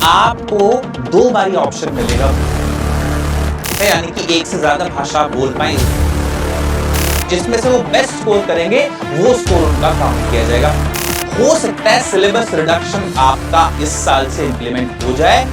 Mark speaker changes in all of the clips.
Speaker 1: आपको 2 बारी ऑप्शन मिलेगा, यानी कि एक से ज्यादा भाषा आप बोल पाएंगे, जिसमें से वो बेस्ट स्कोर करेंगे वो स्कोर उनका काउंट किया जाएगा। हो सकता है सिलेबस रिडक्शन आपका इस साल से इंप्लीमेंट हो जाए।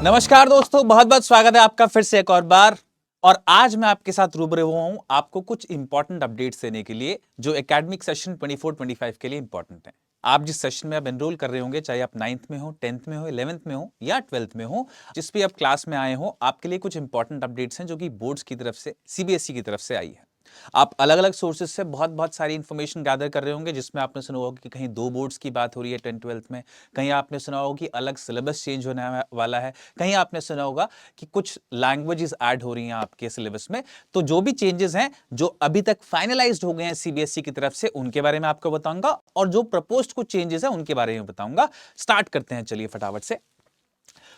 Speaker 1: नमस्कार दोस्तों, बहुत बहुत स्वागत है आपका फिर से एक और बार। और आज मैं आपके साथ रूबरू हुआ हूं आपको कुछ इंपॉर्टेंट अपडेट्स देने के लिए, जो एकेडमिक सेशन 24-25 के लिए इंपॉर्टेंट है। आप जिस सेशन में आप एनरोल कर रहे होंगे, चाहे आप 9th में हो, 10th में हो, 11th में हो या 12th में हो, जिस भी आप क्लास में आए हो, आपके लिए कुछ इंपॉर्टेंट अपडेट्स हैं जो कि बोर्ड्स की तरफ से, सीबीएसई की तरफ से आई है। आप अलग अलग सोर्सेज से बहुत सारी इंफॉर्मेशन गैदर कर रहे होंगे, जिसमें आपने सुना होगा कि कहीं 2 बोर्ड्स की बात हो रही है 10th-12th में, कहीं आपने सुना होगा कि अलग सिलेबस चेंज होने वाला है, कहीं आपने सुना होगा कि कुछ लैंग्वेजेस ऐड हो रही हैं आपके सिलेबस में। तो जो भी चेंजेस हैं जो अभी तक फाइनलाइज्ड हो गए हैं सीबीएसई की तरफ से, उनके बारे में आपको बताऊंगा, और जो प्रपोज्ड कुछ चेंजेस हैं उनके बारे में बताऊंगा। स्टार्ट करते हैं, चलिए फटाफट से।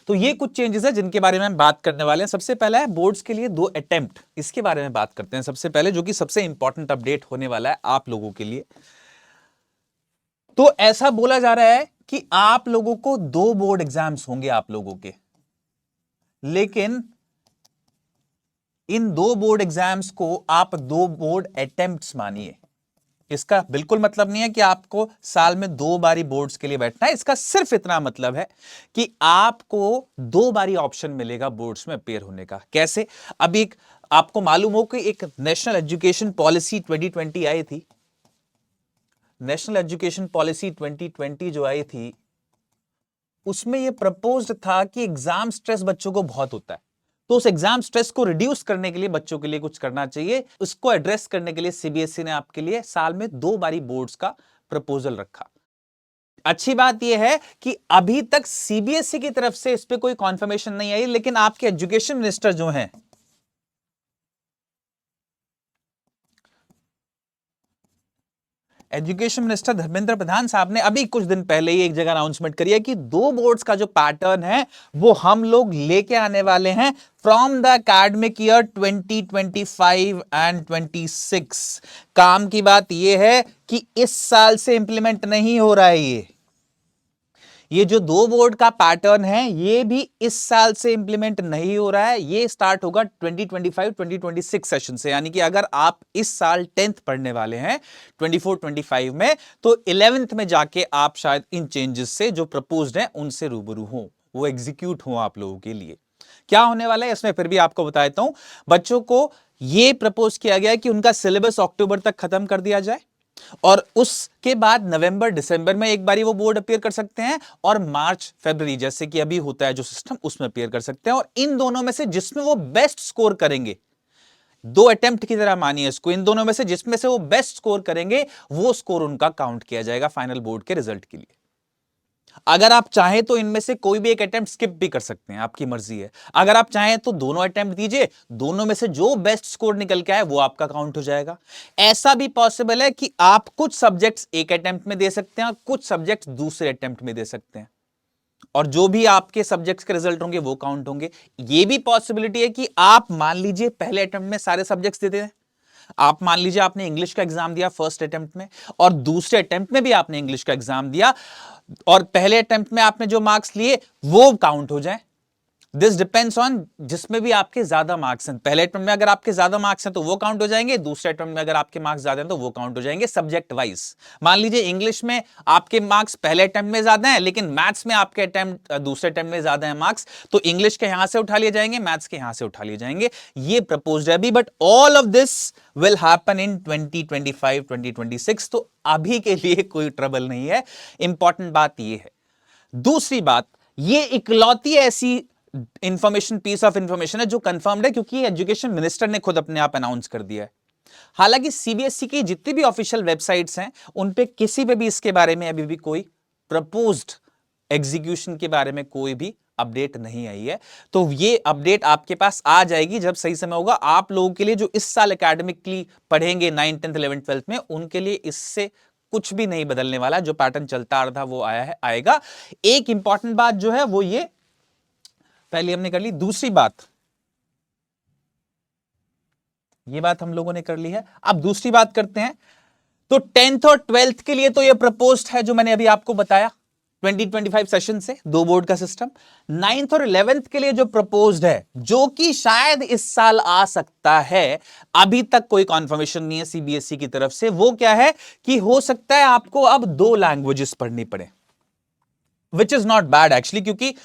Speaker 1: तो ये कुछ चेंजेस है जिनके बारे में हम बात करने वाले हैं। सबसे पहला है बोर्ड्स के लिए 2 अटेम्प्ट, इसके बारे में बात करते हैं सबसे पहले, जो कि सबसे इंपॉर्टेंट अपडेट होने वाला है आप लोगों के लिए। तो ऐसा बोला जा रहा है कि आप लोगों को 2 बोर्ड एग्जाम्स होंगे आप लोगों के, लेकिन इन 2 बोर्ड एग्जाम्स को आप 2 बोर्ड अटेम्प्ट्स मानिए। इसका बिल्कुल मतलब नहीं है कि आपको साल में 2 बारी बोर्ड्स के लिए बैठना है। इसका सिर्फ इतना मतलब है कि आपको 2 बारी ऑप्शन मिलेगा बोर्ड्स में अपेयर होने का। कैसे? अब एक आपको मालूम हो कि एक नेशनल एजुकेशन पॉलिसी 2020 आई थी। नेशनल एजुकेशन पॉलिसी 2020 जो आई थी, उसमें यह प्रपोज्ड था कि एग्जाम स्ट्रेस बच्चों को बहुत होता है, तो उस एग्जाम स्ट्रेस को रिड्यूस करने के लिए बच्चों के लिए कुछ करना चाहिए। उसको एड्रेस करने के लिए सीबीएसई ने आपके लिए साल में 2 बारी बोर्ड्स का प्रपोजल रखा। अच्छी बात यह है कि अभी तक सीबीएसई की तरफ से इस पे कोई कॉन्फर्मेशन नहीं आई, लेकिन आपके एजुकेशन मिनिस्टर जो हैं, एजुकेशन मिनिस्टर धर्मेंद्र प्रधान साहब ने अभी कुछ दिन पहले ही एक जगह अनाउंसमेंट करी है कि 2 बोर्ड्स का जो पैटर्न है वो हम लोग लेके आने वाले हैं from the academic year 2025 and 26। काम की बात यह है कि इस साल से इंप्लीमेंट नहीं हो रहा है। ये जो 2 बोर्ड का पैटर्न है ये भी इस साल से इंप्लीमेंट नहीं हो रहा है। ये स्टार्ट होगा 2025-2026 सेशन से, यानी कि अगर आप इस साल 10th पढ़ने वाले हैं 24-25 में, तो 11th में जाके आप शायद इन चेंजेस से जो प्रपोज्ड हैं उनसे रूबरू हो, वो एग्जीक्यूट हो आप लोगों के लिए। क्या होने वाला है इसमें फिर भी आपको बता देता हूं। बच्चों को यह प्रपोज किया गया है कि उनका सिलेबस अक्टूबर तक खत्म कर दिया जाए, और उसके बाद नवंबर दिसंबर में एक बारी वो बोर्ड अपीयर कर सकते हैं, और मार्च फरवरी जैसे कि अभी होता है जो सिस्टम, उसमें अपीयर कर सकते हैं। और इन दोनों में से जिसमें वो बेस्ट स्कोर करेंगे, 2 अटेम्प्ट की तरह मानिए इसको, इन दोनों में से जिसमें से वो बेस्ट स्कोर करेंगे वो स्कोर उनका काउंट किया जाएगा फाइनल बोर्ड के रिजल्ट के लिए। अगर आप चाहें तो इनमें से कोई भी एक अटेम्प्ट स्किप भी कर सकते हैं, आपकी मर्जी है। अगर आप चाहें तो दोनों अटेम्प्ट दीजिए, दोनों में से जो बेस्ट स्कोर निकल के आए वो आपका काउंट हो जाएगा। ऐसा भी पॉसिबल है कि आप कुछ सब्जेक्ट्स एक अटेम्प्ट में दे सकते हैं और कुछ सब्जेक्ट्स दूसरे अटेम्प्ट में दे सकते हैं, और जो भी आपके सब्जेक्ट्स के रिजल्ट होंगे वो काउंट होंगे। यह भी पॉसिबिलिटी है कि आप मान लीजिए पहले अटेम्प्ट में सारे सब्जेक्ट्स देते हैं। आप मान लीजिए आपने इंग्लिश का एग्जाम दिया फर्स्ट अटेम्प्ट में, और दूसरे अटेम्प्ट में भी आपने इंग्लिश का एग्जाम दिया, और पहले अटेम्प्ट में आपने जो मार्क्स लिए वो काउंट हो जाए। दिस डिपेंड्स ऑन जिसमें भी आपके ज्यादा मार्क्स हैं। पहले अटेम्प्ट में अगर आपके ज्यादा मार्क्स हैं तो वो काउंट हो जाएंगे, दूसरे अटेम्प्ट में अगर आपके मार्क्स ज्यादा हैं तो वो काउंट हो जाएंगे सब्जेक्ट वाइज। मान लीजिए इंग्लिश में आपके मार्क्स पहले अटेम्प्ट में ज्यादा हैं, लेकिन मैथ्स में आपके अटेम्प्ट दूसरे अटेम्प्ट में ज्यादा है मार्क्स, तो इंग्लिश के यहां से उठा लिए जाएंगे, मैथ्स के यहां से उठा लिए जाएंगे। ये प्रपोज्ड है अभी, but all of this will happen in 2025-2026। तो अभी के लिए कोई ट्रबल नहीं है। इंपॉर्टेंट बात यह है। दूसरी बात, ये इकलौती ऐसी इंफॉर्मेशन, पीस ऑफ इंफॉर्मेशन है जो कंफर्म्ड है, क्योंकि एजुकेशन मिनिस्टर ने खुद अपने आप अनाउंस कर दिया है। हालांकि सीबीएसई की जितनी भी ऑफिशियल वेबसाइट्स हैं उन पे किसी पे भी इसके बारे में अभी भी कोई प्रपोज्ड एग्जीक्यूशन के बारे में कोई भी अपडेट नहीं आई है। तो ये अपडेट आपके पास आ जाएगी जब सही समय होगा। आप लोगों के लिए जो इस साल एकेडमिकली पढ़ेंगे 9th 10th 11th 12th में, उनके लिए इससे कुछ भी नहीं बदलने वाला। जो पैटर्न चलता आ रहा था वो आया है, आएगा। एक इंपॉर्टेंट बात जो है वो ये पहले हमने कर ली। दूसरी बात, ये बात हम लोगों ने कर ली है। अब दूसरी बात करते हैं। तो 10th और 12th के लिए तो ये प्रपोज्ड है जो मैंने अभी आपको बताया 2025 सेशन से, दो बोर्ड का सिस्टम। 9th और 11th के लिए जो प्रपोज्ड है, जो कि शायद इस साल आ सकता है, अभी तक कोई कंफर्मेशन नहीं है सीबीएसई की तरफ से, वो क्या है कि हो सकता है आपको अब 2 लैंग्वेजेस पढ़नी पड़े, which is not bad actually, क्योंकि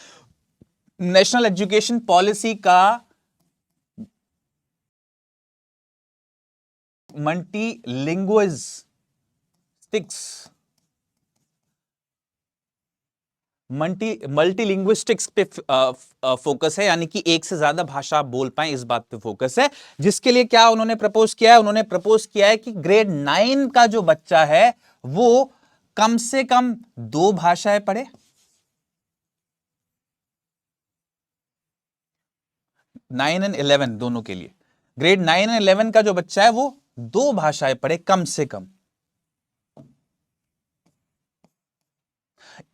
Speaker 1: नेशनल एजुकेशन पॉलिसी का मल्टीलिंग्विस्टिक्स पे फोकस है, यानी कि एक से ज्यादा भाषा आप बोल पाए, इस बात पे फोकस है। जिसके लिए क्या उन्होंने प्रपोज किया है, उन्होंने प्रपोज किया है कि ग्रेड 9 का जो बच्चा है वो कम से कम 2 भाषाएं पढ़े। 9 एंड 11 दोनों के लिए, ग्रेड 9 एंड 11 का जो बच्चा है वो 2 भाषाएं पढ़े कम से कम।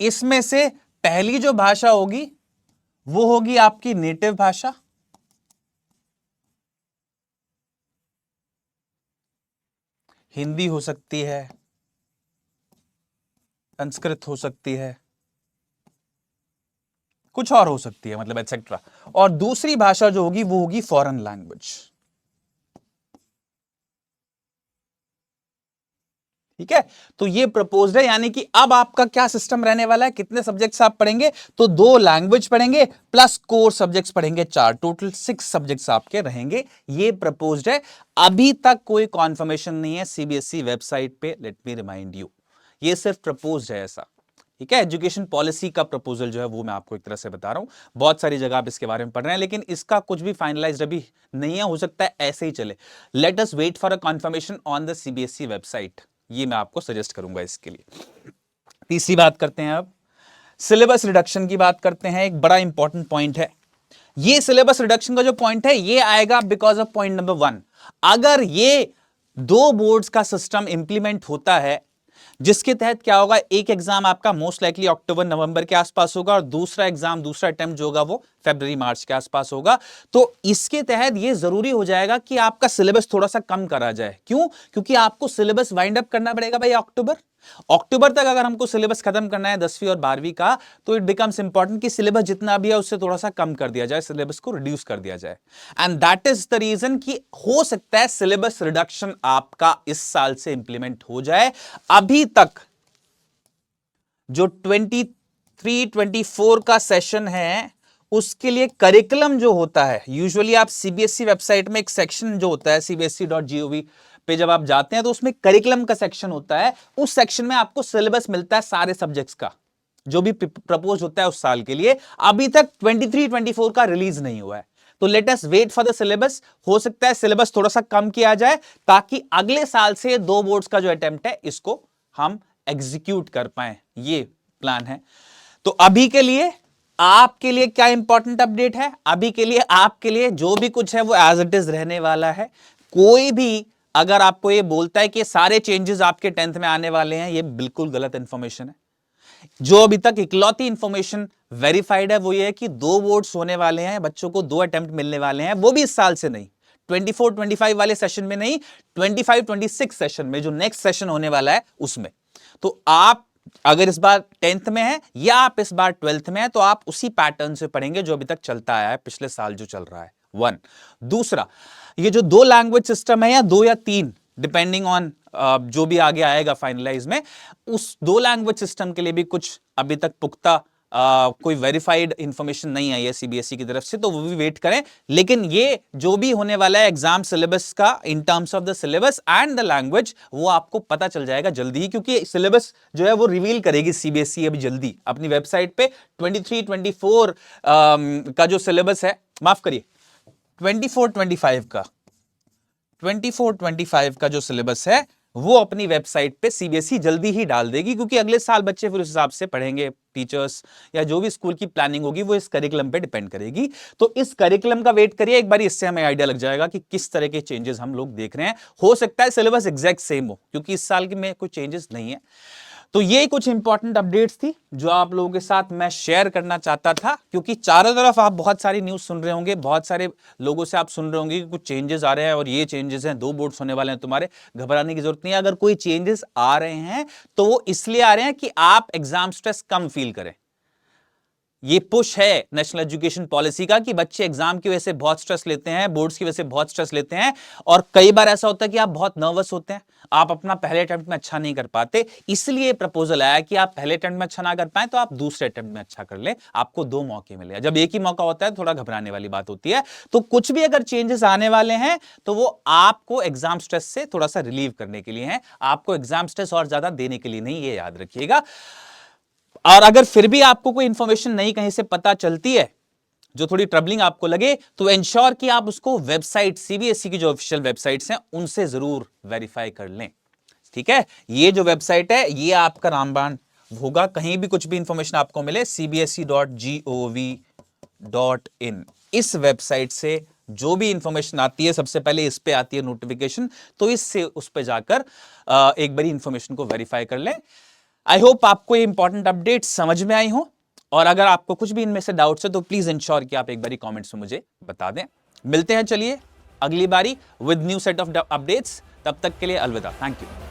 Speaker 1: इसमें से पहली जो भाषा होगी वो होगी आपकी नेटिव भाषा, हिंदी हो सकती है, संस्कृत हो सकती है, कुछ और हो सकती है, मतलब एटसेट्रा। और दूसरी भाषा जो होगी वो होगी फॉरेन लैंग्वेज। ठीक है, तो ये प्रपोज्ड है, यानी कि अब आपका क्या सिस्टम रहने वाला है, कितने सब्जेक्ट्स आप पढ़ेंगे, तो 2 लैंग्वेज पढ़ेंगे प्लस कोर सब्जेक्ट्स पढ़ेंगे 4, टोटल 6 सब्जेक्ट्स आपके रहेंगे। ये प्रपोज्ड है, अभी तक कोई कॉन्फर्मेशन नहीं है सीबीएसई वेबसाइट पे, लेट मी रिमाइंड यू, ये सिर्फ प्रपोज्ड है ऐसा। ठीक है, एजुकेशन पॉलिसी का प्रपोजल जो है वो मैं आपको एक तरह से बता रहा हूं, बहुत सारी जगह आप इसके बारे में पढ़ रहे हैं, लेकिन इसका कुछ भी फाइनलाइज्ड अभी नहीं है, हो सकता है ऐसे ही चले। Let us wait for a confirmation on the CBSE website, ये मैं आपको सजेस्ट करूंगा इसके लिए। तीसरी बात करते हैं, अब सिलेबस रिडक्शन की बात करते हैं। एक बड़ा इंपॉर्टेंट पॉइंट है ये, सिलेबस रिडक्शन का जो पॉइंट है ये आएगा बिकॉज ऑफ पॉइंट नंबर 1। अगर ये 2 बोर्ड्स का सिस्टम इंप्लीमेंट होता है, जिसके तहत क्या होगा, एक एग्जाम आपका मोस्ट लाइकली अक्टूबर नवंबर के आसपास होगा और दूसरा एग्जाम, दूसरा अटेम्प्ट जो होगा वो फरवरी मार्च के आसपास होगा। तो इसके तहत ये जरूरी हो जाएगा कि आपका सिलेबस थोड़ा सा कम करा जाए। क्यों? क्योंकि आपको सिलेबस वाइंड अप करना पड़ेगा भाई अक्टूबर तक। अगर हमको सिलेबस खत्म करना है 10वीं और 12वीं का, तो इट बिकम्स इंपॉर्टेंट कि सिलेबस जितना भी है उससे थोड़ा सा कम कर दिया जाए, सिलेबस को रिड्यूस कर दिया जाए। And that is the reason कि हो सकता है सिलेबस रिडक्शन आपका इस साल से इंप्लीमेंट हो जाए। अभी तक जो 23-24 का सेशन है उसके लिए करिकुलम जो होता है, यूजुअली आप सीबीएसई वेबसाइट में एक सेक्शन जो होता है cbse.gov पे जब आप जाते हैं तो उसमें करिकुलम का सेक्शन होता है। उस सेक्शन में आपको सिलेबस मिलता है सारे सब्जेक्ट्स का, जो भी प्रपोज होता है उस साल के लिए। अभी तक 23-24 का रिलीज नहीं हुआ है, तो let us wait for the syllabus. हो सकता है सिलेबस थोड़ा सा कम किया जाए ताकि अगले साल से 2 बोर्ड्स का जो अटेम्प्ट है इसको हम एग्जीक्यूट कर पाए, ये प्लान है। तो अभी के लिए आपके लिए क्या इंपॉर्टेंट अपडेट है, अभी के लिए आपके लिए जो भी कुछ है वो एज इट इज रहने वाला है। कोई भी अगर आपको ये बोलता है कि सारे चेंजेस आपके 10th में आने वाले हैं, ये बिल्कुल गलत इंफॉर्मेशन है। जो अभी तक इकलौती इंफॉर्मेशन वेरीफाइड है वो ये है कि 2 बोर्ड्स होने वाले हैं, बच्चों को 2 अटेम्प्ट मिलने वाले हैं, वो भी इस साल से नहीं, 24-25 वाले सेशन में नहीं, 25-26 सेशन में, जो नेक्स्ट सेशन होने वाला है उसमें। तो आप अगर इस बार 10th में है या आप इस बार 12th में है, तो आप उसी पैटर्न से पढ़ेंगे जो अभी तक चलता आया है, पिछले साल जो चल रहा है। 1 दूसरा, ये जो 2 लैंग्वेज सिस्टम है, या 2 या 3 डिपेंडिंग ऑन जो भी आगे आएगा फाइनलाइज में, उस 2 लैंग्वेज सिस्टम के लिए भी कुछ अभी तक पुख्ता कोई वेरीफाइड इंफॉर्मेशन नहीं आई है सीबीएसई की तरफ से, तो वो भी वेट करें। लेकिन ये जो भी होने वाला है एग्जाम सिलेबस का, in terms of the syllabus and the language, वो आपको पता चल जाएगा जल्दी ही, क्योंकि सिलेबस जो है वो रिवील करेगी सीबीएसई अभी जल्दी अपनी वेबसाइट पे। 23-24 का जो सिलेबस है, माफ करिए 24-25 का जो सिलेबस है वो अपनी वेबसाइट पे सीबीएसई जल्दी ही डाल देगी, क्योंकि अगले साल बच्चे फिर उस हिसाब से पढ़ेंगे। टीचर्स या जो भी स्कूल की प्लानिंग होगी वो इस करिकुलम पे डिपेंड करेगी। तो इस करिकुलम का वेट करिए एक बार, इससे हमें आइडिया लग जाएगा कि किस तरह के चेंजेस हम लोग देख रहे हैं। हो सकता है सिलेबस एग्जैक्ट सेम हो, क्योंकि इस साल में कोई चेंजेस नहीं है। तो ये कुछ इंपॉर्टेंट अपडेट्स थी जो आप लोगों के साथ मैं शेयर करना चाहता था, क्योंकि चारों तरफ आप बहुत सारी न्यूज सुन रहे होंगे, बहुत सारे लोगों से आप सुन रहे होंगे कि कुछ चेंजेस आ रहे हैं और ये चेंजेस हैं, 2 बोर्ड्स होने वाले हैं तुम्हारे। घबराने की जरूरत नहीं है। अगर कोई चेंजेस आ रहे हैं तो वो इसलिए आ रहे हैं कि आप एग्जाम स्ट्रेस कम फील करें। ये पुश है नेशनल एजुकेशन पॉलिसी का कि बच्चे एग्जाम की वजह से बहुत स्ट्रेस लेते हैं, बोर्ड्स की वजह से बहुत स्ट्रेस लेते हैं, और कई बार ऐसा होता है कि आप बहुत नर्वस होते हैं, आप अपना पहले अटेम्प्ट में अच्छा नहीं कर पाते। इसलिए प्रपोजल आया कि आप पहले अटेम्प्ट में अच्छा ना कर पाए तो आप दूसरे अटेम्प्ट में अच्छा कर ले, आपको 2 मौके मिले। जब एक ही मौका होता है थोड़ा घबराने वाली बात होती है। तो कुछ भी अगर चेंजेस आने वाले हैं तो वो आपको एग्जाम स्ट्रेस से थोड़ा सा रिलीव करने के लिए है, आपको एग्जाम स्ट्रेस और ज्यादा देने के लिए नहीं, ये याद रखिएगा। और अगर फिर भी आपको कोई इंफॉर्मेशन नहीं कहीं से पता चलती है जो थोड़ी ट्रबलिंग आपको लगे, तो इंश्योर कि आप उसको वेबसाइट, सीबीएसई की जो ऑफिशियल वेबसाइट्स हैं उनसे जरूर वेरीफाई कर लें। ठीक है, ये जो वेबसाइट है ये आपका रामबाण होगा। कहीं भी कुछ भी इंफॉर्मेशन आपको मिले, cbse.gov.in, इस वेबसाइट से जो भी इंफॉर्मेशन आती है सबसे पहले इस पे आती है नोटिफिकेशन, तो इससे उस पे जाकर एक बारी इंफॉर्मेशन को वेरीफाई कर लें। आई होप आपको ये इंपॉर्टेंट अपडेट समझ में आई हो, और अगर आपको कुछ भी इनमें से डाउट्स है तो प्लीज इंश्योर कि आप एक बारी कमेंट्स में मुझे बता दें। मिलते हैं चलिए अगली बारी with new set of updates. तब तक के लिए अलविदा, थैंक यू।